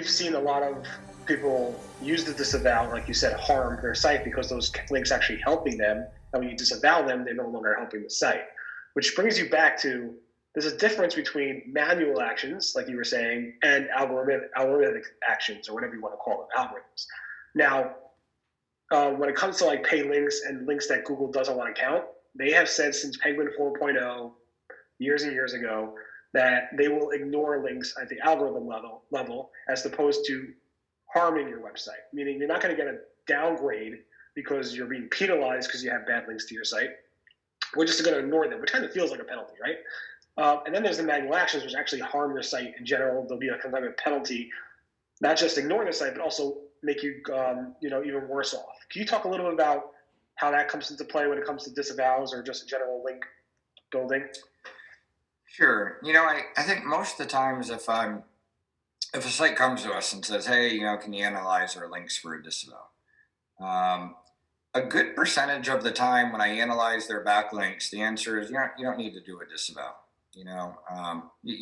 we've seen a lot of people use the disavow, like you said, harm their site because those links actually helping them. And when you disavow them, they're no longer helping the site. Which brings you back to there's a difference between manual actions, like you were saying, and algorithmic actions, or whatever you want to call them, algorithms. Now, when it comes to like pay links and links that Google doesn't want to count, they have said since Penguin 4.0 years and years ago that they will ignore links at the algorithm level as opposed to harming your website. Meaning you're not going to get a downgrade because you're being penalized because you have bad links to your site. We're just going to ignore them, which kind of feels like a penalty, right? And then there's the manual actions, which actually harm your site in general. There'll be a kind of a penalty, not just ignoring the site, but also make you, even worse off. Can you talk a little bit about how that comes into play when it comes to disavows or just general link building? Sure. I think most of the times if a site comes to us and says, hey, can you analyze our links for a disavow? A good percentage of the time when I analyze their backlinks, the answer is you don't need to do a disavow. You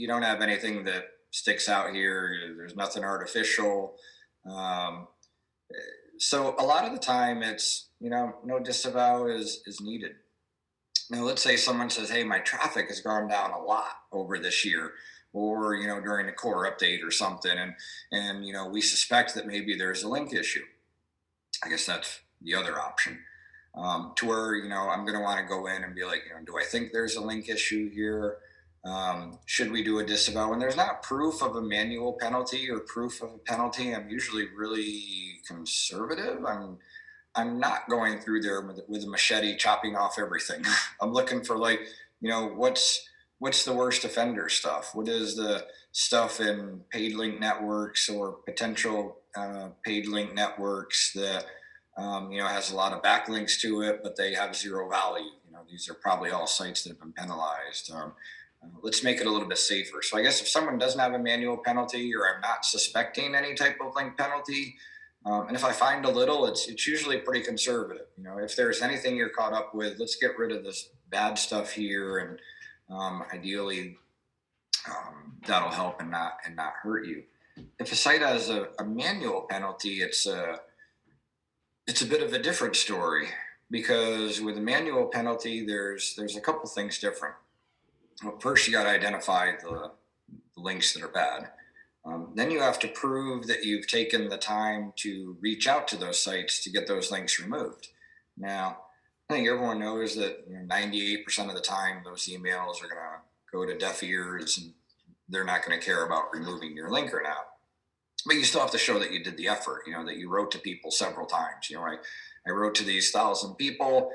don't have anything that sticks out here. There's nothing artificial. So a lot of the time it's, no disavow is needed. Now, let's say someone says, hey, my traffic has gone down a lot over this year, or, during the core update or something. And we suspect that maybe there's a link issue. I guess that's the other option. To where, I'm going to want to go in and be like, do I think there's a link issue here? Should we do a disavow? When there's not proof of a manual penalty or proof of a penalty, I'm usually really conservative. I'm not going through there with a machete chopping off everything. I'm looking for what's the worst offender stuff? What is the stuff in paid link networks or potential paid link networks that has a lot of backlinks to it, but they have zero value? These are probably all sites that have been penalized. Let's make it a little bit safer. So I guess if someone doesn't have a manual penalty, or I'm not suspecting any type of link penalty, and if I find a little, it's usually pretty conservative. If there's anything you're caught up with, let's get rid of this bad stuff here, and ideally that'll help and not hurt you. If a site has a manual penalty, it's a bit of a different story, because with a manual penalty, there's a couple things different. Well, first, you got to identify the links that are bad. Then you have to prove that you've taken the time to reach out to those sites to get those links removed. Now, I think everyone knows that 98% of the time those emails are going to go to deaf ears and they're not going to care about removing your link or not. But you still have to show that you did the effort, that you wrote to people several times. I wrote to these 1,000 people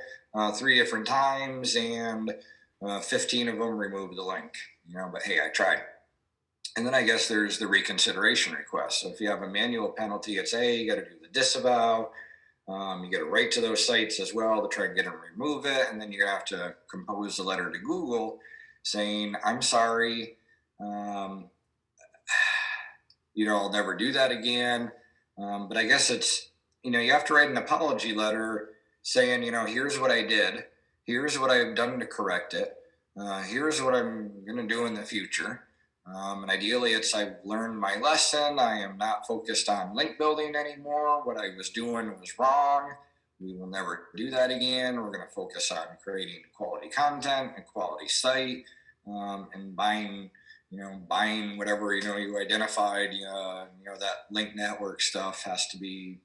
3 different times, and 15 of them removed the link, but hey, I tried. And then I guess there's the reconsideration request. So if you have a manual penalty, it's you got to do the disavow. You got to write to those sites as well to try and get them to remove it. And then you have to compose a letter to Google saying, I'm sorry, I'll never do that again. But I guess it's, you have to write an apology letter saying, here's what I did. Here's what I've done to correct it. Here's what I'm going to do in the future. And ideally, I've learned my lesson. I am not focused on link building anymore. What I was doing was wrong. We will never do that again. We're going to focus on creating quality content and quality site, and buying whatever, you identified, that link network stuff has to be,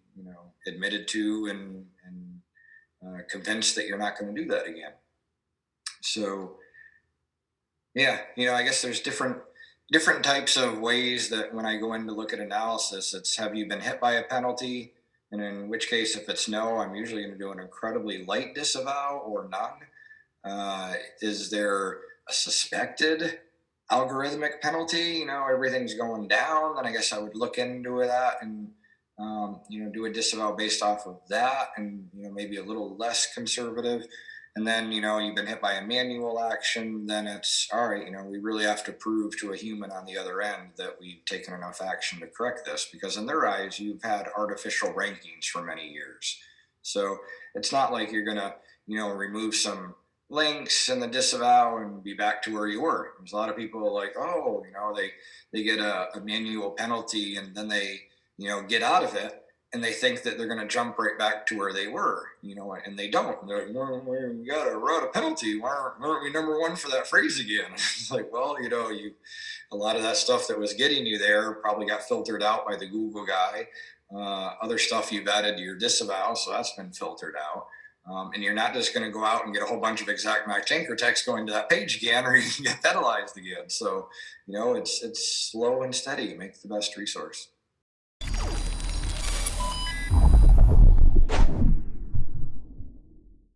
admitted to and convinced that you're not going to do that again. So, yeah, I guess there's different types of ways that when I go in to look at analysis, it's have you been hit by a penalty? And in which case, if it's no, I'm usually going to do an incredibly light disavow or none. Is there a suspected algorithmic penalty? Everything's going down, then I guess I would look into that and do a disavow based off of that, and maybe a little less conservative. And then you've been hit by a manual action, then it's all right, we really have to prove to a human on the other end that we've taken enough action to correct this, because in their eyes you've had artificial rankings for many years. So it's not like you're gonna remove some links and the disavow and be back to where you were. There's a lot of people like, oh, they get a manual penalty and then they, get out of it and they think that they're going to jump right back to where they were, and they don't. They're like, no, we got a penalty. Why aren't we number one for that phrase again? It's like, well, a lot of that stuff that was getting you there probably got filtered out by the Google guy. Other stuff you've added to your disavow, so that's been filtered out. And you're not just going to go out and get a whole bunch of exact match anchor text going to that page again, or you can get penalized again. So, it's slow and steady. Make the best resource.